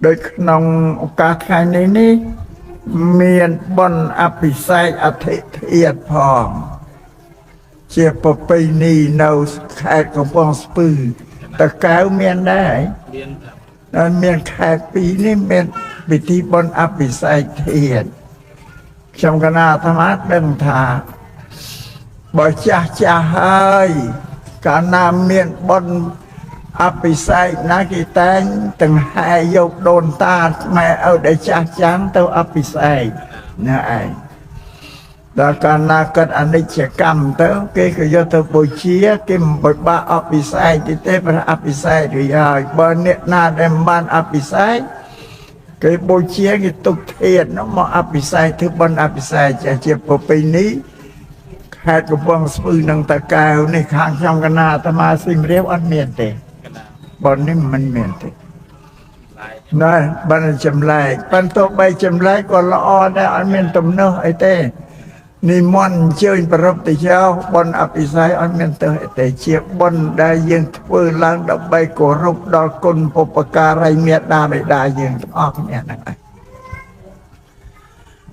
ដោយក្នុងឱកាសថ្ងៃនេះមានបុណ្យអភិសេកអធិធាតុផងជាប្រពៃណីនៅខេត្តកំពង់ស្ពឺតកៅមានដែរមានខេត្តពីរនេះមានពិធីបុណ្យអភិសេកធាតុខ្ញុំកណាអាត្មាដឹងថាបើចាស់ហើយកាលណាមានបុណ្យអភិសេកណាគេតែងទាំងហែយកដូនតាខ្មែរឲ្យដែលចាស់ចាំងទៅអភិសេកណាឯងដល់កាលណាកើតអនិច្ចកម្មទៅគេក៏យកទៅបូជាគេមិនបិបាកអភិសេកទេព្រះអភិសេករួចហើយបើអ្នកណាដែលមិនបានអភិសេកគេបូជាគេទុកធាតុនោះមកអភិសេកធ្វើបុណ្យអភិសេកជាប្រពៃណីខេត្តកំពង់ស្ពឺនិងតាកែវនេះខាងខ្ញុំកណាអាត្មាសៀមរាបអត់មានទេបុណ្យនេះមិនមានទេណាបុណ្យចម្លែកប៉ុន្តែបីចម្លែកក៏ល្អដែរអត់មានទំនាស់អីទេនិមន្តអញ្ជើញប្រពតយោបុណ្យអភិសេកអត់មានទៅទេជាបុណ្យដែលយើងធ្វើឡើងដើម្បីគោរពដល់គុណបុព្វការីមេត្តាបិតាយើងទាំងអស់គ្នាហ្នឹងឯង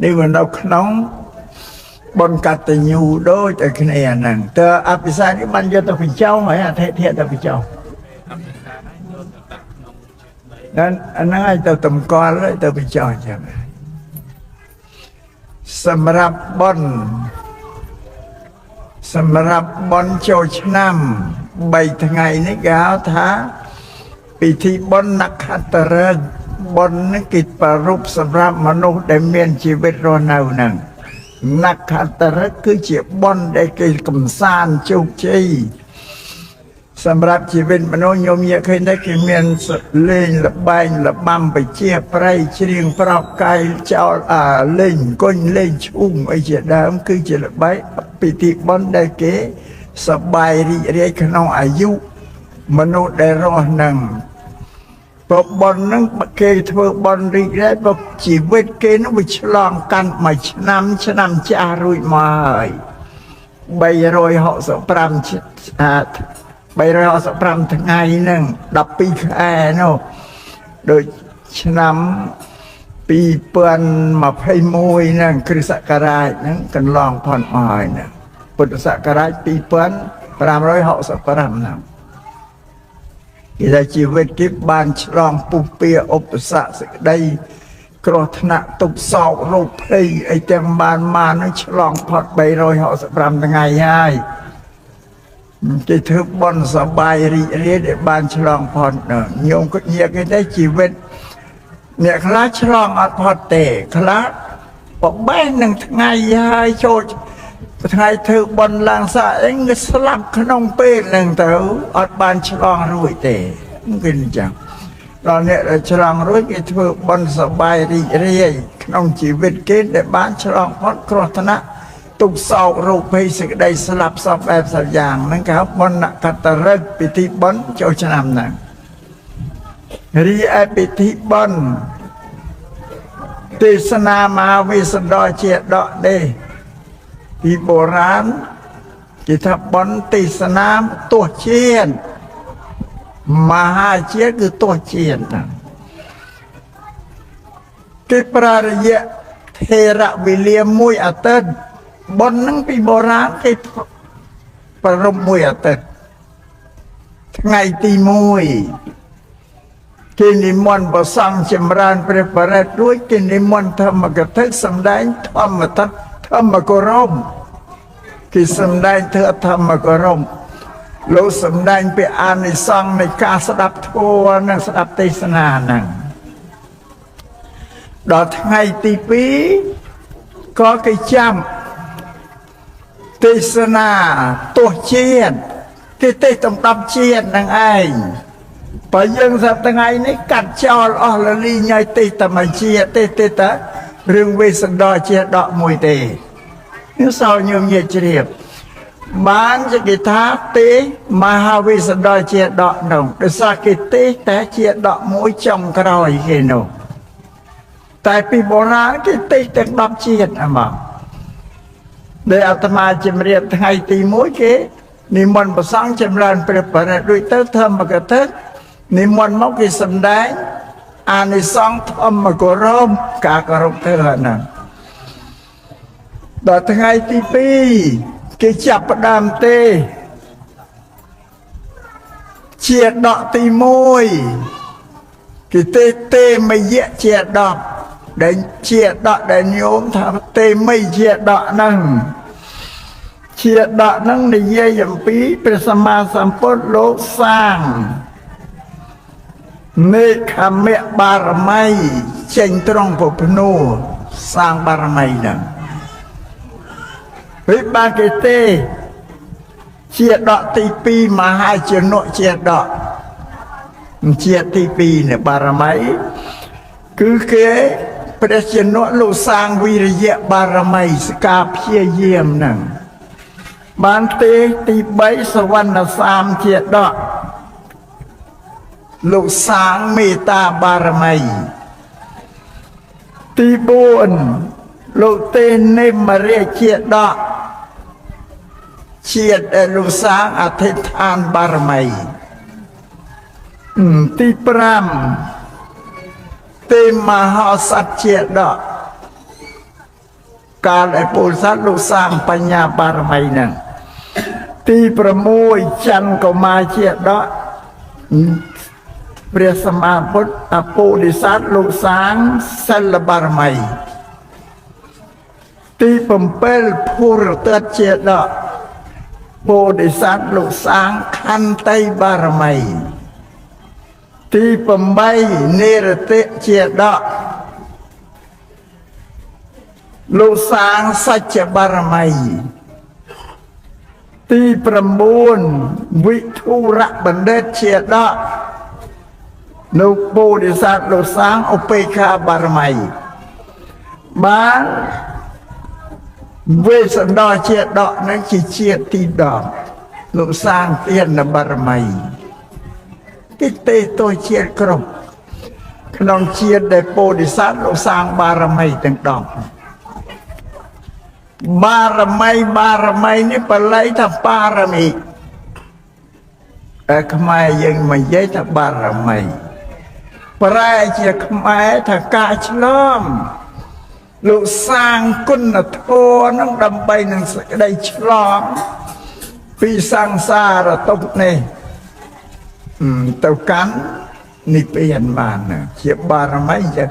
នេះវានៅក្នុងបុណ្យកតញ្ញូដូចតែគ្នាហ្នឹងតើអភិសេកនេះបានយកទៅបញ្ចុះហើយអធិធិទៅបញ្ចុះdan anak itu temkol itu bicara jangan semrap bon châu năm 3 ថ្ងៃនេះគេហៅថាពិធីបុណ្យนักขัตฤកษ์បុណ្យនេះគេប្រារព្ធសម្រាប់មនុស្សដែលមានជីវិតរស់នៅហ្នឹងนักขัตฤកษ์គឺជាបុណ្យដែលគេកំសាន្តជោគជ័យសម្រាប់ជីវិតមនុស្សញោមញាក់ឃើញតែគេមានលេងលបែងលបាំបជាប្រៃច្រៀងប្រោកកាយចោលលេងគុញលេងឈូងអីជាដើមគឺជាលបែងពិធីបុណ្យដែលគេសប្បាយរីករាយក្នុងអាយុមនុស្សដែលរស់នឹងព្រោះបុណ្យហ្នឹងគេធ្វើបុណ្យរីករាយព្រោះជីវិតគេនឹងវាឆ្លងកាន់មួយឆ្នាំចាស់រួចមកហើយ365ថ្ងៃហ្នឹង12ខែនោះដូចឆ្នាំ2021ហ្នឹងគ្រិស្តសករាជហ្នឹងកន្លងផុតមកហើយហ្នឹងពុទ្ធសករាជ2565ហ្នឹងគេថាជីវិតគេបានឆ្លងពុះពៀឧបសគ្គសេចក្តីគ្រោះថ្នាក់ទុក្ខសោករោគភ័យអីទាំងបានមកនឹងឆ្លងផុត365ថ្ងៃហើយគេធ្វើបុណ្យសប្បាយរីករាយដែលបានឆ្លងផុតញោមក៏ញាក់គេដែរជីវិតអ្នកខ្លះឆ្លងអត់ផុតទេខ្លះបបែកនឹងថ្ងៃហើយចូលថ្ងៃធ្វើបុណ្យឡើងសាអីគេស្លាប់ក្នុងពេលហ្នឹងទៅអត់បានឆ្លងរួចទេគេអញ្ចឹងដល់អ្នកដែលឆ្លងរួចគេធ្វើបុណ្យសប្បាយរីករាយក្នុងជីវិតគេដែលបានឆ្លងផុតគ្រោះថ្នាក់ទុក្ខសោករោគភ័យសេចក្តីស្លាប់សពបែបសពយ៉ាងហ្នឹងគេហៅបុណ្យកតឫកษ์ពិធីបុណ្យចូលឆ្នាំហ្នឹងរីឯពិធីបុណ្យទេសនាមហាវិសណ្ដជាដកនេះពីបុរាណគេថាបុណ្យទេសនាទោះជាតិមហាជាតិគឺទោះជាតិហ្នឹងគេប្រារយៈថេរវេលាមួយអាទិត្យបុណ្យហ្នឹងពីបុរាណគេប្ររពមួយអាទិត្យថ្ងៃទី1គេនិមន្តព្រះសង្ឃចម្រើនព្រះបរិត្តរួចគេនិមន្តធម្មកថាសម្ដែងធម្មទិដ្ឋធម្មគោរមគេសម្ដែងធ្វើធម្មគោរមលោកសម្ដែងពីអានិសង្ឃនៃការស្ដាប់ធម៌និងស្ដាប់ទេសនាហ្នឹងដល់ថ្ងៃទី2ក៏គេចាំទេសនាទោះជាតិគេទេសតំដប់ជាតិនឹងឯងបើយើងសប្តាហ៍ថ្ងៃនេះកាត់ចោលអស់លលីញឲ្យទេសតែមួយជាតិទេសតែរឿងវេសណ្ដជាដកមួយទេនេះសោញោមញាជ្រាបបានជាគេថាសមហាវិសណ្ដជាដកនោះដោយសារគេទេសតែជាដកមួយចុងក្រោយគេនោះតែពីបុរាណគេទេសទាំង10ជាតិហ្មងដែលអាត្មាជំរាបថ្ងៃទី1គេនិមន្តព្រះសង្ឃចម្រើនព្រះបរិត្តរួចទៅធម្មកថានិមន្តមកគេសម្ដែង អានិសង្ឃធម្មគោរពការគោរពទៅហ្នឹងដល់ថ្ងៃទី2គេចាប់ផ្ដើមទេជាដកទី1គេទេមយៈជាដកដែលជាដកដែលញោមថាទេមីជាដកហ្នឹងជាដកហ្នឹងនិយាយអំពីព្រះសម្មាសម្ពុទ្ធលោកសាងនេក្ខមៈបារមីចេញត្រង់ពុភ្នូសាងបារមីហ្នឹងវិបាកេទេជាដកទី2មហាជនៈជាដកជាទី2នៃបារមីគឺគេព្រះជនៈលោកសាងវិរិយៈបារមីសកាព្យាយាមហ្នឹងបានទេទី3សវណ្ណសាមជាដកលោកសាងមេត្តាបារមីទី4លោកទេនិមរាជាដកជាតិលោកសាងអធិដ្ឋានបារមីទី5ទេមហោសត្វជាដកកាលឯពលសត្វលោកសាងបញ្ញាបារមីហ្នឹងទី6ច័ន្ទកុមារជាដកព្រះសម្មាពុទ្ធអពុរិស័ទលោកសាងសិលបារមីទី7ភុរតេជាដកពោធិសត្វលោកសាងខន្តីបារមីទី8និរតិជាដកលោកសាងសច្ចបារមីទី9វិធុរៈបណ្ឌិតជាដកនៅពោធិសត្វលោកសាងឧបេក្ខាបារមីបានវេសន្តរជាដកនឹងជាជាតិទី10លោកសាងទានបារមីគេទេតួជាតិគ្រប់ក្នុងជាតិដែលពោធិសត្វលោកសាងបារមីទាំង10បារមីនេះបល័យថាបារមីខ្មែរយើងនិយាយថាបារមីប្រែជាខ្មែរថាការឆ្លងលោកសាងគុណធម៌នឹងដើម្បីនឹងសេចក្តីឆ្លងពីសង្សារទុក្ខនេះទៅកាន់និព្វានបានជាបារមីចឹង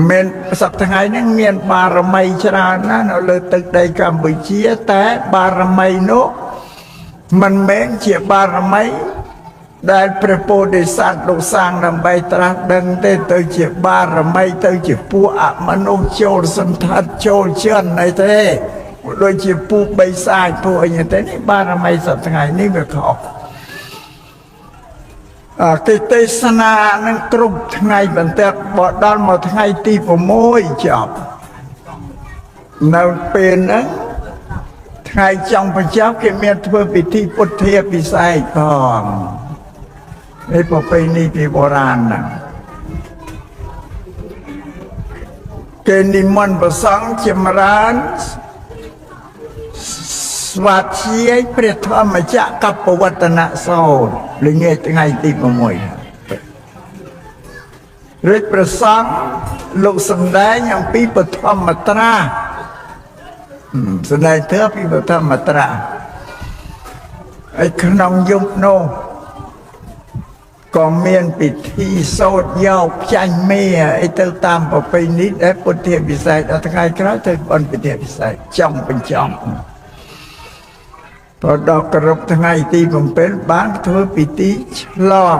មិនសប្តាហ៍ថ្ងៃនេះមានបារមីច្រើនណាស់នៅលើទឹកដីកម្ពុជាតែបារមីនោះមិនមែនជាបារមីដែលព្រះពោធិសត្វលោកសាងដើម្បីត្រាស់ដឹងទេទៅជាបារមីទៅជាពួកអមនុស្សចូលសន្ធិដ្ឋចូលជឿនអីទេដូចជាពូបិសាចពួកអីទេនេះបារមីសប្តាហ៍ថ្ងៃនេះវាខុសគេទេសនានឹងគ្រប់ថ្ងៃបន្ទាប់បដល់មកថ្ងៃទី6ចប់នៅពេលហ្នឹងថ្ងៃចុងបញ្ចប់គេមានធ្វើពិធីពុទ្ធាពិសេសផងនេះប្រពៃណីពីបុរាណហ្នឹងគេនិមន្តព្រះសង្ឃចម្រើនស្វាធ្យាយព្រះធម្មចក្រកបវត្តនសូត្រល្ងាចថ្ងៃទី6រាជព្រះសង្ឃលោកសំដែងអំពីបឋមត្រាសម្ដែងធ្វើពីបឋមត្រាឯក្នុងយប់នោះក៏មានពិធីសូត្រយកចាញ់មេអីទៅតាមប្រពៃណីដែលពុទ្ធិពិសេសដល់ថ្ងៃក្រោយទៅបន់ពិធីពិសេសចំបញ្ចំតដល់គ្រប់ថ្ងៃទី7បានធ្វើពិធីឆ្លង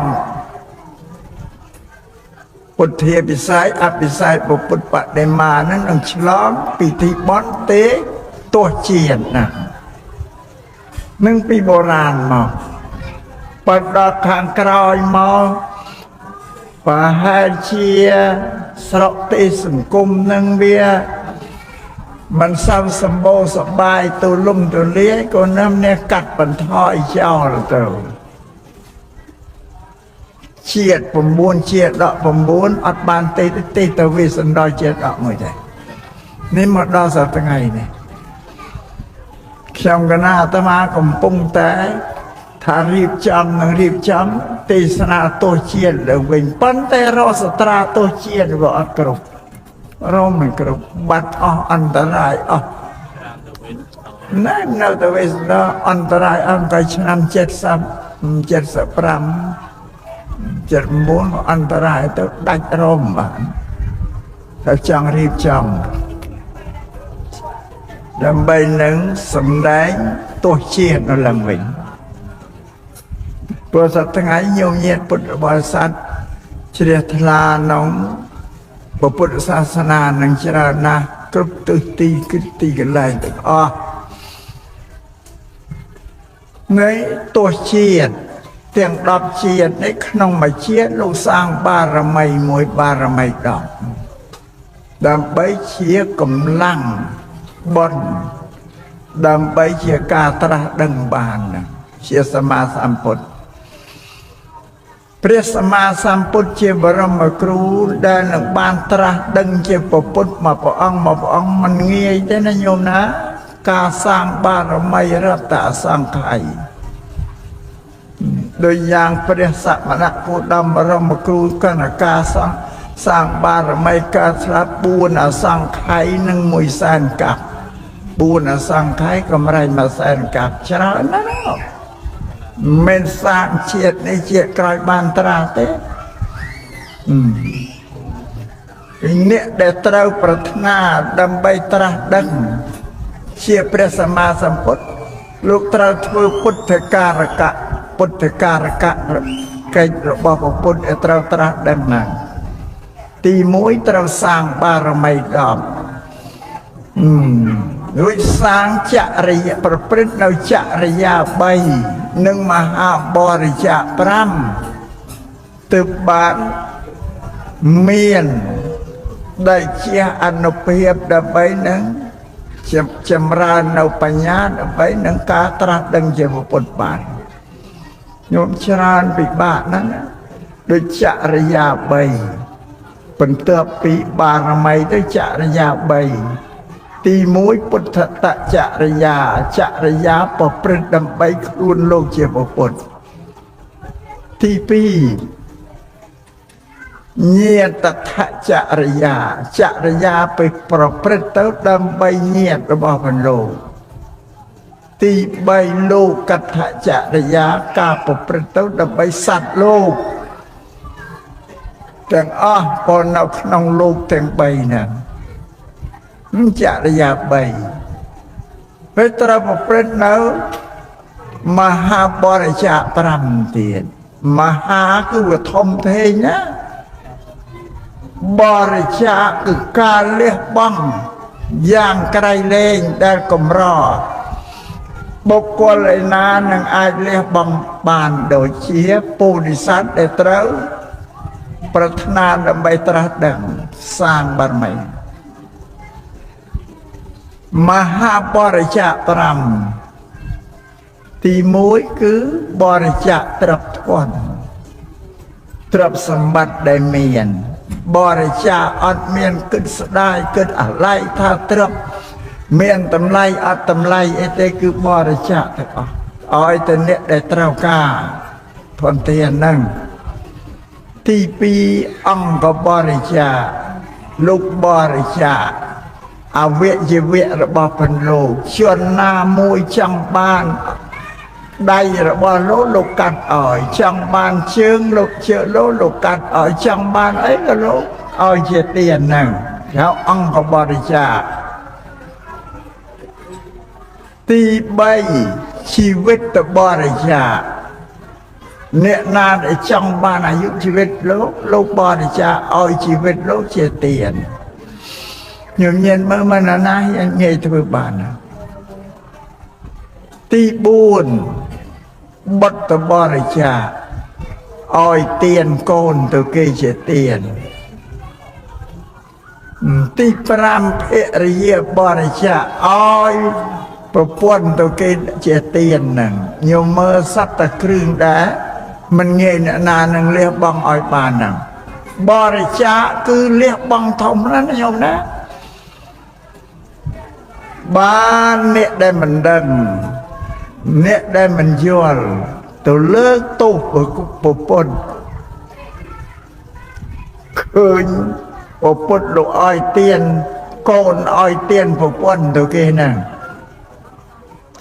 ពុទ្ធិពិសេសអភិសេសពុទ្ធបដិមានឹងឆ្លងពិធីបន់ទេទោះជាតិណានឹងពីបុរាណមកបើដល់ខាងក្រោយមកប្រហែលជាស្រុកទេសង្គមនឹងវាមិនសូវសម្បូរសប្បាយទូលំទូលាយក៏នឹមនេះកាត់បន្ថយចោលទៅជាតិ9ជាតិដក9អត់បានទេទៅវាសណ្ដោជាតិដកមួយដែរនេះមកដល់សប្តាហ៍ថ្ងៃនេះខ្ញុំកណាអាត្មាកំពុងតែ ថារៀបចំនឹងរៀបចំទេសនាទោសជាតិឡើងវិញប៉ុន្តែរសត្រាទោសជាតិវាអត់គ្រប់រមមិនគ្រប់បាត់អស់អន្តរាយអស់ណែនៅទៅវិញដល់អន្តរាយអង្គឆ្នាំ75 79អន្តរាយទៅដាច់រមបានតែចង់រៀបចំដើម្បីនឹងសម្ដែងទោសជាតិនៅឡើងវិញព្រោះសប្តាហ៍ថ្ងៃញោមញាតពុទ្ធបរិស័ទជ្រះថ្លាក្នុងពុទ្ធសាសនានឹងច្រើនណាស់គ្រប់ទិសទីកន្លែងទាំងអស់នៃទោសជាតិទាំង10ជាតិនេះក្នុងមួយជាតិលោកសាងបារមីមួយបារមី10ដើម្បីជាកម្លាំងបុណ្យដើម្បីជាការត្រាស់ដឹងបានជាសម្មាសម្ពុទ្ធព្រះសម្មាសម្ពុទ្ធជាបរមគ្រូដែលនឹងបានត្រាស់ដឹងជាពុទ្ធមកព្រះអង្គមិនងាយទេណាញោមណាការសាងបារមីរតសង្ខ័យដោយយ៉ាងព្រះសមណគោតមបរមគ្រូកណ្ណការសាងបារមីការស្លាប់4អសង្ខ័យនិង1សែនកាប់4អសង្ខ័យកម្រៃ1សែនកាប់ច្រើនណាស់មិនសាងជាតិនេះជាតិក្រោយបានត្រាស់ទេអ្នកដែលត្រូវប្រាថ្នាដើម្បីត្រាស់ដឹងជាព្រះសម្មាសម្ពុទ្ធលោកត្រូវធ្វើពុទ្ធការកៈកិច្ចរបស់ព្រះពុទ្ធឲ្យត្រូវត្រាស់ដឹងណាទី1ត្រូវសាងបារមី10រួចសាងចរិយាប្រព្រឹត្តនៅចរិយា3និងមហាបរិយៈ5ទើបបានមានដែលជាអនុភាពដើម្បីនឹងចម្រើននៅបញ្ញាដើម្បីនឹងការត្រាស់ដឹងជាពុទ្ធបានញោមច្រើនពិបាកណាស់ដូចចរិយា3បន្ទាប់ពីបារមីទៅចរិយា3ទី1ពុទ្ធតចរិយាប្រព្រឹត្តដើម្បីខ្លួនលោកជាពុទ្ធទី2ញាតថចរិយាទៅប្រព្រឹត្តទៅដើម្បីញាតរបស់ព្រះលោកទី3លោកថចរិយាការប្រព្រឹត្តទៅដើម្បីសត្វលោកទាំងអស់ក៏នៅក្នុងលោកទាំង3ហ្នឹងចរិយា3ពេលត្រូវប្រព្រឹត្តនៅមហាបរិយៈ5ទៀតមហាគឺវាធំធេងណាបរិយៈគឺការលះបង់យ៉ាងក្រៃលែងដែលកម្របុគ្គលឯណានឹងអាចលះបង់បានដូចជាពុទ្ធិស័តដែលត្រូវប្រាថ្នាដើម្បីត្រាស់ដឹងសាងបារមីមហាបរិយៈ5ទី1គឺបរិយៈទ្រព្យធនទ្រព្យសម្បត្តិដែលមានបរិយៈអត់មានគិតស្ដាយគិតអាល័យថាទ្រព្យមានតម្លៃអត់តម្លៃអីទេគឺបរិយៈទាំងអស់ឲ្យទៅអ្នកដែលត្រូវការធនធានហ្នឹងទី2អង្គបរិយៈលោកបរិយៈអវយវៈរបស់ព្រះលោកជនណាមួយចង់បានដៃរបស់លោកកាត់ឲ្យចង់បានជើងលោកជើលោកកាត់ឲ្យចង់បានអីក៏លោកឲ្យជាទានហ្នឹងហៅអង្គបរិយៈទី3ជីវិតបរិយៈអ្នកណាដែលចង់បានអាយុជីវិតលោកបរិយៈឲ្យជីវិតលោកជាទានញញៀនមើលមិនណាងាយធ្វើបានទី4បុត្របរិយាឲ្យទានកូនទៅគេជាទានទី5ភរិយាបរិយាឲ្យប្រពន្ធទៅគេជាទានហ្នឹងញោមមើលសត្វតែគ្រឿងដែរមិនងាយអ្នកណានឹងលះបង់ឲ្យបានហ្នឹងបរិយាគឺលះបង់ធំណាស់ញោមណាបានអ្នកដែលមិនដឹងអ្នកដែលមិនយល់ ទៅលើកទោសប្រពន្ធឃើញប្រពន្ធលោកឲ្យទៀនកូនឲ្យទៀនប្រពន្ធទៅគេហ្នឹង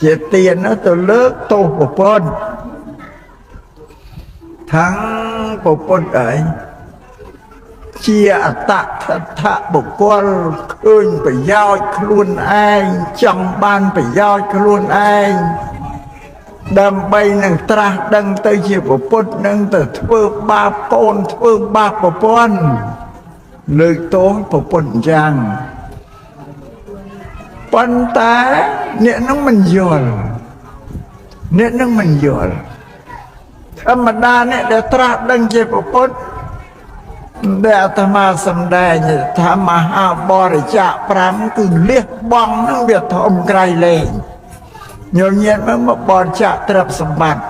ជាទៀនទៅលើកទោសប្រពន្ធทั้งប្រពន្ធឯងជាអតថៈបុគ្គលឃើញប្រយោជន៍ខ្លួនឯងចង់បានប្រយោជន៍ខ្លួនឯងដើម្បីនឹងត្រាស់ដឹងទៅជាប្រពុតនឹងទៅធ្វើបាបកូនធ្វើបាបប្រពន្ធលើកទោសប្រពន្ធយ៉ាងប៉ុន្តែអ្នកនឹងមិនយល់អ្នកនឹងមិនយល់ធម្មតាអ្នកដែលត្រាស់ដឹងជាប្រពុតដែលអាត្មាសម្ដែងថាមហាបរិច្ចាគ5គឺលះបង់នឹងវាធំក្រៃលែងញោមញាតមកបរិច្ចាគទ្រព្យសម្បត្តិ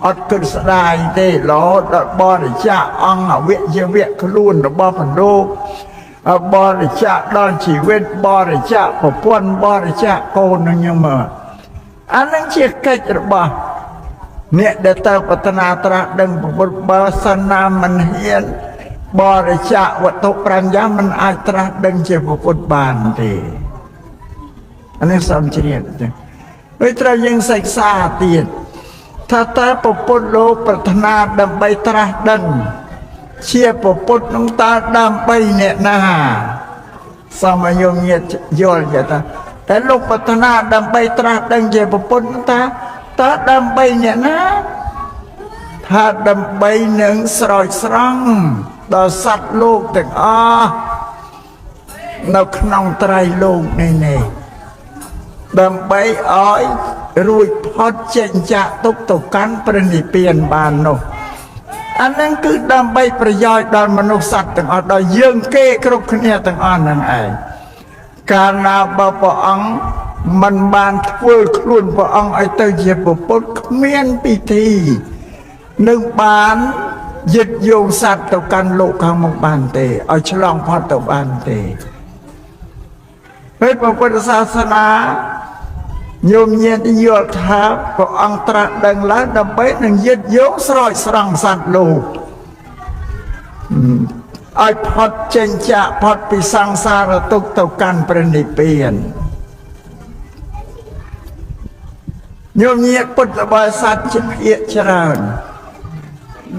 អត់គិតស្ដាយទេរហូតដល់បរិច្ចាគអង្គអវយវៈខ្លួនរបស់មនុស្សបរិច្ចាគដល់ជីវិតបរិច្ចាគប្រពន្ធបរិច្ចាគកូននឹងញោមមើលអានឹងជាកិច្ចរបស់អ្នកដែលទៅប្រាថ្នាត្រាស់ដឹងពុទ្ធបើសិនណាមិនហ៊ានបរិច្ចាគវត្ថុ5យ៉ាងមិនអាចត្រាស់ដឹងជាពុទ្ធបានទេអានេះសំជ្រាបទេពេលត្រូវយើងសិក្សាទៀតថាតើពុទ្ធលោកប្រាថ្នាដើម្បីត្រាស់ដឹងជាពុទ្ធនឹងតើដើម្បីអ្នកណាសមយមញាតយល់ចេះថាតែលោកប្រាថ្នាដើម្បីត្រាស់ដឹងជាពុទ្ធតើដើម្បីអ្នកណាថាដើម្បីនឹងស្រោចស្រង់ដល់សត្វលោកទាំងអស់នៅក្នុងត្រៃលោកនេះដើម្បីឲ្យរួចផុតចេញចាកទុក្ខទៅកាន់ព្រះនិព្វានបាននោះអានឹងគឺដើម្បីប្រយោជន៍ដល់មនុស្សសត្វទាំងអស់ដល់យើងគេគ្រប់គ្នាទាំងអស់នឹងឯងកាលណាបើព្រះអង្គមិនបានធ្វើខ្លួនព្រះអង្គឲ្យទៅជាពុទ្ធគ្មានពិធីនឹងបានយឹតយោងសត្វទៅកាន់លោកខាងមុខបានទេឲ្យឆ្លងផុតទៅបានទេពេលពុទ្ធសាសនាញោមញាតិយល់ថាព្រះអង្គត្រាស់ដឹងឡើងដើម្បីនឹងយឹតយោងស្រោចស្រង់សត្វលោកឲ្យផុតចេញចាកផុតពីសង្សារទុក្ខទៅកាន់ព្រះនិព្វានញោមញាតិពុទ្ធបរិស័ទជាភាគច្រើន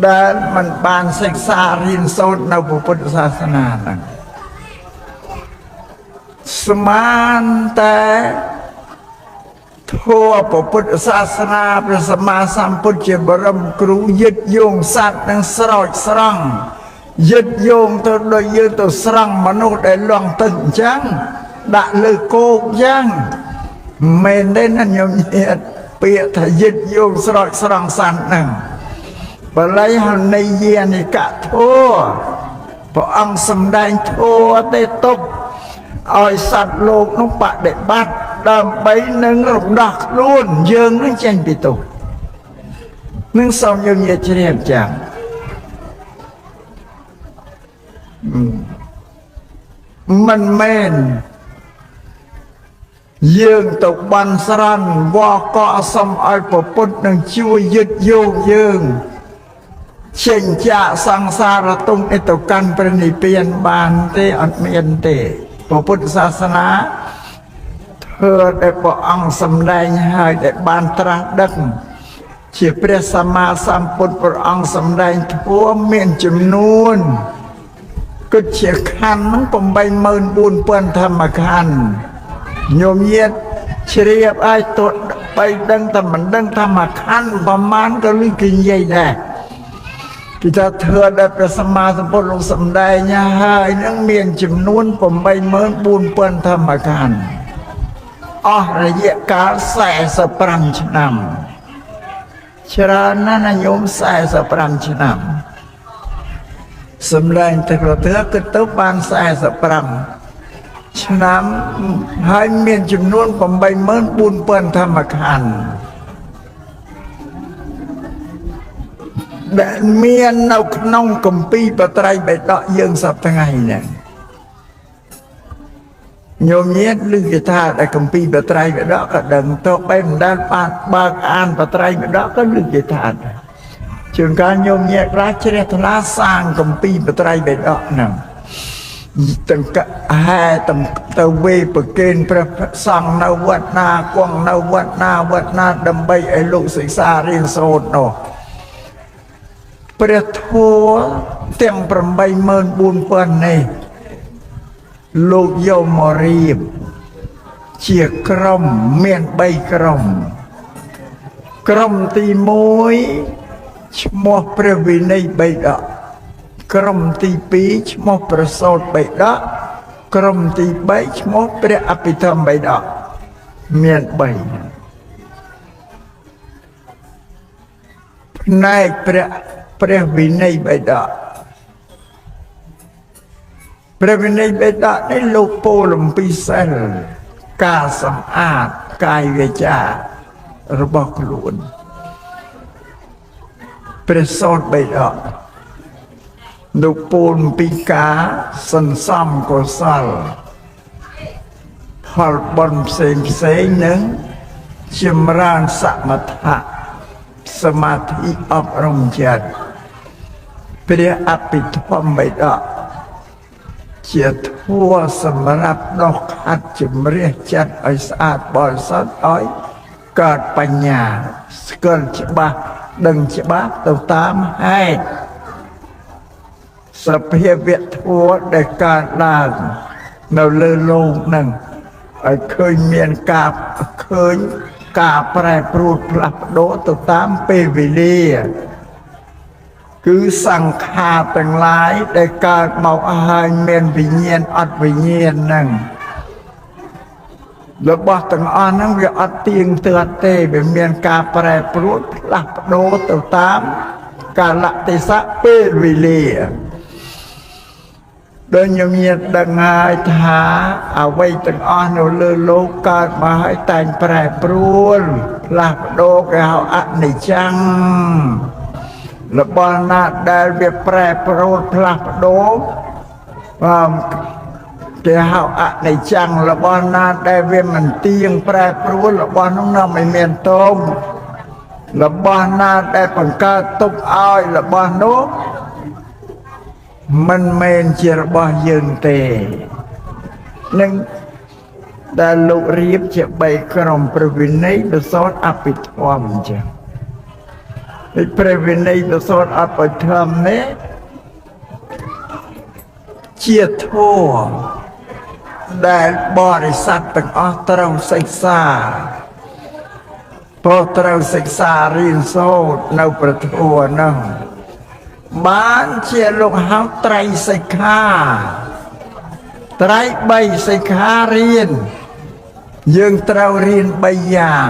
ដែលមិនបានសិក្សារៀនសូត្រនៅពុទ្ធសាសនាហ្នឹងស្មានតែធម៌ពុទ្ធសាសនាព្រះសម្មាសម្ពុទ្ធជាបរមគ្រូយឹតយោងសត្វនឹងស្រោចស្រង់យឹតយោងទៅដោយយើងទៅស្រង់មនុស្សដែលលងទឹកអញ្ចឹងដាក់លើគោកអញ្ចឹងមែនទេណាញោមញាតិពាក្យថាយឹតយោងស្រោចស្រង់សត្វហ្នឹងបល័យហនិយានិកធัวព្រះអង្គសម្ដែងធัวទេតុបឲ្យសត្វលោកនោះបដិបត្តិដើម្បីនឹងរំដោះខ្លួនយើងនឹងចេញពីទុក្ខនឹងសូមយើងនិយាយជ្រាបចាំមិនមែនយើងទៅបានស្រន់វកកសុំឲ្យពុទ្ធនឹងជួយយឹតយោងយើងចេញចាកសង្សារទុក្ខទៅកាន់ព្រះនិព្វានបានទេអត់មានទេពុទ្ធសាសនាធ្វើដែលព្រះអង្គសម្ដែងហើយដែលបានត្រាស់ដឹងជាព្រះសម្មាសម្ពុទ្ធព្រះអង្គសម្ដែងធម៌មានចំនួនគិតជាខណ្ឌហ្នឹង84000ធម្មខណ្ឌញោមញាតជ្រាបឲ្យទោះបីដឹងតែមិនដឹងធម្មខណ្ឌប្រមាណក៏លឺគេនិយាយដែរគេថាធ្វើដែលព្រះសម្មាសម្ពុទ្ធលោកសម្ដែងហើយនឹងមានចំនួន84000ធម្មខណ្ឌអស់រយៈកាល45ឆ្នាំច្រើនណាស់ណាញោម45ឆ្នាំសម្លែងតែប្រទើគិតទៅបាន45ឆ្នាំហើយមានចំនួន84000ធម្មខណ្ឌដែលមាននៅក្នុងគម្ពីរបត្រៃបិដកយើងសប្តាហ៍ថ្ងៃនេះ ញោមញាតឬគេថាតែកម្ពីបត្រៃបិដកក៏ដឹងទៅបែបមិនដែលបានបើកអានបត្រៃបិដកក៏ឬគេថាជួនកាលញោមញាតខ្លះជ្រះថ្លាសាងកម្ពីបត្រៃបិដកហ្នឹងទាំងហែទាំងទៅវេប្រកេនព្រះសង្ឃនៅវត្តណាគង់នៅវត្តណាដើម្បីឲ្យលោកសិក្សារៀនសូត្រនោះព្រះធម៌ទាំង 84000 នេះលោកយកមករៀបជាក្រុមមាន3ក្រុមក្រុមទី1ឈ្មោះព្រះវិន័យបិដកក្រុមទី2ឈ្មោះព្រះសោតបិដកក្រុមទី3ឈ្មោះព្រះអភិធម្មបិដកមាន3ផ្នែកព្រះវិន័យបិដកព្រះវិន័យបិដកនេះលោកពោលអំពីសិលការសម្អាតកាយវាចារបស់ខ្លួនព្រះសោតបិដកលោកពោលអំពីការសន្សំកុសលផលបុណ្យផ្សេងនឹងចម្រើនសមថៈសមាធិអប់រំចិត្តព្រះអភិធម្មបិដកជាធัวសម្រាប់ដោះខាត់ជំរះចិត្តឲ្យស្អាតបរិសុទ្ធឲ្យកើតបញ្ញាស្គាល់ច្បាស់ដឹងច្បាស់ទៅតាមហេតុសភាវៈធัวដែលកើតឡើងនៅលើលោកនឹងឲ្យឃើញមានការប្រែប្រួលផ្លាស់ប្ដូរទៅតាមពេលវេលាគឺសង្ខារទាំងឡាយដែលកើតមកហើយមានវិញ្ញាណអត់វិញ្ញាណហ្នឹងរបស់ទាំងអស់ហ្នឹងវាអត់ទៀងទាត់ទេវាមានការប្រែប្រួលផ្លាស់ប្ដូរទៅតាមកាលៈទេសៈពេលវេលាដោយញោមញាតដឹងហើយថាអ្វីទាំងអស់នៅលើលោកកើតមកហើយតែងប្រែប្រួលផ្លាស់ប្ដូរគេហៅអនិច្ចំរបស់ណាដែលវាប្រែប្រួលផ្លាស់ប្ដូរគេហៅអនិច្ចំរបស់ណាដែលវាមិនទៀងប្រែប្រួលរបស់នោះនៅមិនមានតោងរបស់ណាដែលបង្កើតទុកឲ្យរបស់នោះមិនមែនជារបស់យើងទេនឹងដែលលោករៀបជា3ក្រុមព្រះវិន័យប្រសូតអភិធម្មអញ្ចឹងព្រះវិន័យប្រសូតអភិធម្មនេះជាធម៌ដែលបរិស័ទទាំងអស់ត្រូវសិក្សាព្រោះត្រូវសិក្សារៀនសូត្រនៅព្រះធម៌នោះបានជាលោកហៅត្រៃសិក្ខាត្រៃ3សិក្ខារៀនយើងត្រូវរៀន3យ៉ាង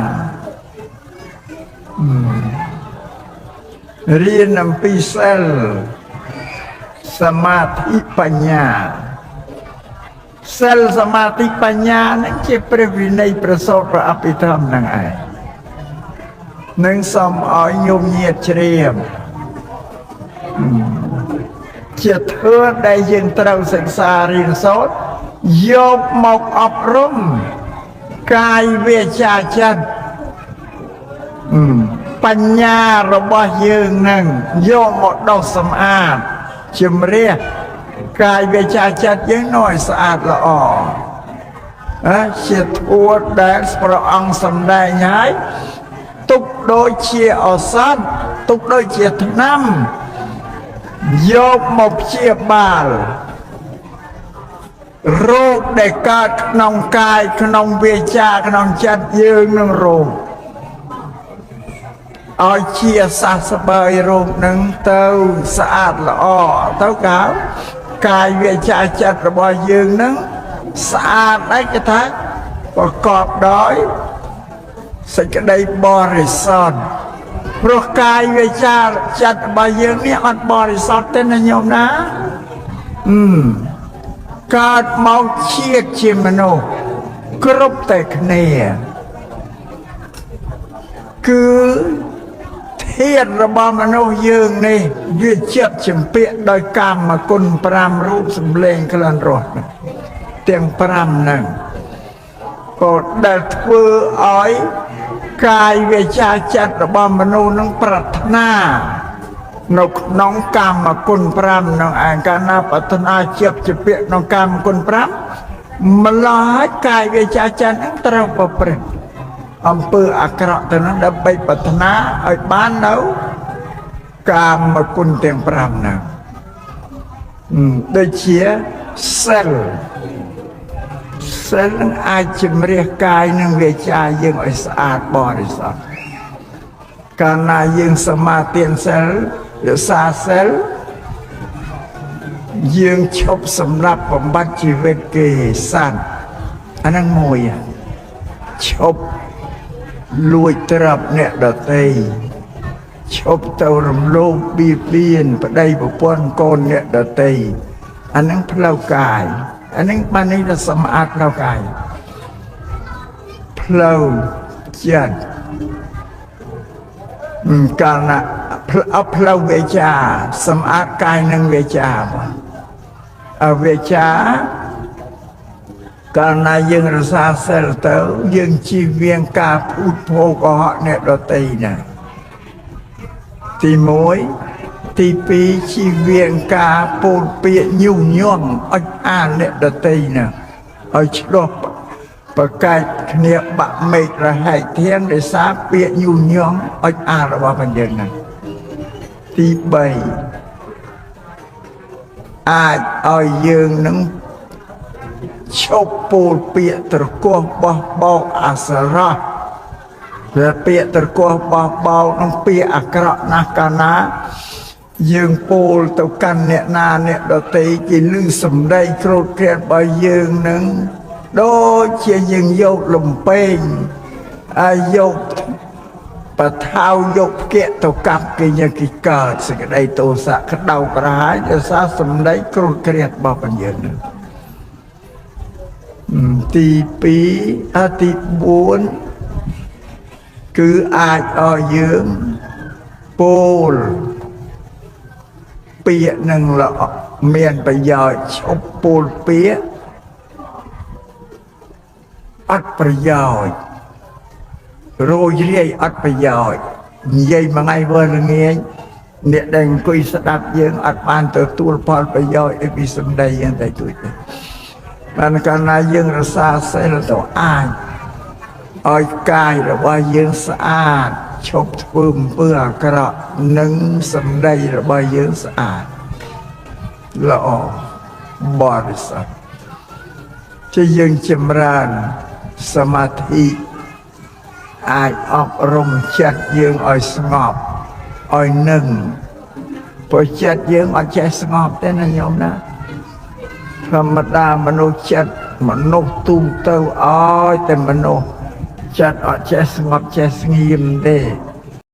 រៀនអំពីសិលសមាធិបញ្ញាសិលសមាធិបញ្ញានឹងជាព្រះវិន័យប្រសូតព្រះអភិធម្មនឹងឯងនឹងសូមឲ្យញោមញាតជ្រាបជាធម៌ដែលយើងត្រូវសិក្សារៀនសូត្រយកមកអប់រំកាយវាចាចិត្តបញ្ញារបស់យើងនឹងយកមកដោះសម្អាតជំរះកាយវាចាចិត្តយើងឲ្យស្អាតល្អជាធម៌ដែលព្រះអង្គសម្ដែងហើយទុកដូចជាឱសថទុកដូចជាថ្នាំយកមកព្យាបាលរោគដែលកើតក្នុងកាយក្នុងវាចាក្នុងចិត្តយើងនឹងរោគឲ្យជាសះស្បើយរោគនឹងទៅស្អាតល្អទៅកាយវាចាចិត្តរបស់យើងនឹងស្អាតឯកថាប្រកបដោយសេចក្តីបរិសុទ្ធព្រោះកាយវាចាចិត្តរបស់យើងនេះអត់បរិសុទ្ធទេណាញោមណាកើតមកជាតិជាមនុស្សគ្រប់តែគ្នាគឺធាតុរបស់មនុស្សយើងនេះវាចិត្តចម្ពាក់ដោយកម្មគុណ5រូបសម្លេងក្លិនរស ទាំង5ហ្នឹងក៏ដែលធ្វើឲ្យកាយវាចាចិត្តរបស់មនុស្សនឹងប្រាថ្នានៅក្នុងកម្មគុណ5នឹងឯកាលណាប្រាថ្នាជាប់ជាពាក្យក្នុងកម្មគុណ5ម្ល៉េះកាយវាចាចិត្តនឹងត្រូវប្រព្រឹត្តអំពើអាក្រក់ទៅនឹងដើម្បីប្រាថ្នាឲ្យបាននៅកម្មគុណទាំង5ហ្នឹងដូចជាសិលនឹងអាចជំរះកាយនិងវាចាយើងឲ្យស្អាតបរិសុទ្ធកាលណាយើងសមាទានសិលរក្សាសិលយើងឈប់សម្រាប់បំបត្តិជីវិតគេសត្វអាហ្នឹងមួយឈប់លួចទ្រព្យអ្នកដទៃឈប់ទៅរំលោភបៀតបៀនប្តីប្រពន្ធកូនអ្នកដទៃអាហ្នឹងផ្លូវកាយអាហ្នឹងបានន័យថាសម្អាតផ្លូវកាយផ្លូវចិត្តកាលណាផ្លូវវាចាសម្អាតកាយនិងវាចាវាចាកាលណាយើងរក្សាសិលទៅយើងជៀសវាងការភូតភរកុហកអ្នកដទៃណាទី1ទី2ជៀសវាងការពោលពាក្យញុះញង់អុចអាលអ្នកដទៃណាឲ្យឆ្លោះប្រកែកគ្នាបាក់មេឃរហែកធាងដោយសារពាក្យញុះញង់អុចអាលរបស់បញ្ញើណាទី3អាចឲ្យយើងនឹងឈប់ពោលពាក្យត្រកោះបោះបោកអសរោះវាពាក្យត្រកោះបោះបោកនឹងពាក្យអាក្រក់ណាស់កាលណាយើងពោលទៅកាន់អ្នកណាអ្នកដទៃគេឮសម្ដីក្រោតក្រៀតរបស់យើងនឹងដូចជាយើងយកលំពេងយកបថៅយកផ្គាក់ទៅកាប់គេយ៉ាងគេកើតសេចក្តីទោសៈក្តៅក្រហាយដោយសារសម្ដីក្រោតក្រៀតរបស់បញ្ញើនឹងទី2ទី4គឺអាចឲ្យយើងពោលពាក្យនឹងល្អមានប្រយោជន៍ឈប់ពោលពាក្យអត់ប្រយោជន៍រយរាយអត់ប្រយោជន៍និយាយមួយថ្ងៃវល់ល្ងាចអ្នកដែលអង្គុយស្ដាប់យើងអត់បានទទួលផលប្រយោជន៍អីពីសម្ដីយើងតែទួចទេបានកាលណាយើងរក្សាសិលទៅអាចឲ្យកាយរបស់យើងស្អាតឈប់ធ្វើអំពើអាក្រក់និងសម្ដីរបស់យើងស្អាតល្អបរិសុទ្ធជាយើងចម្រើនសមាធិអាចអប់រំចិត្តយើងឲ្យស្ងប់ឲ្យនឹងព្រោះចិត្តយើងអត់ចេះស្ងប់ទេណាញោមណាធម្មតាមនុស្សចិត្តមនុស្សទូទៅឲ្យតែមនុស្សចិត្តអត់ចេះស្ងប់ចេះស្ងៀមទេ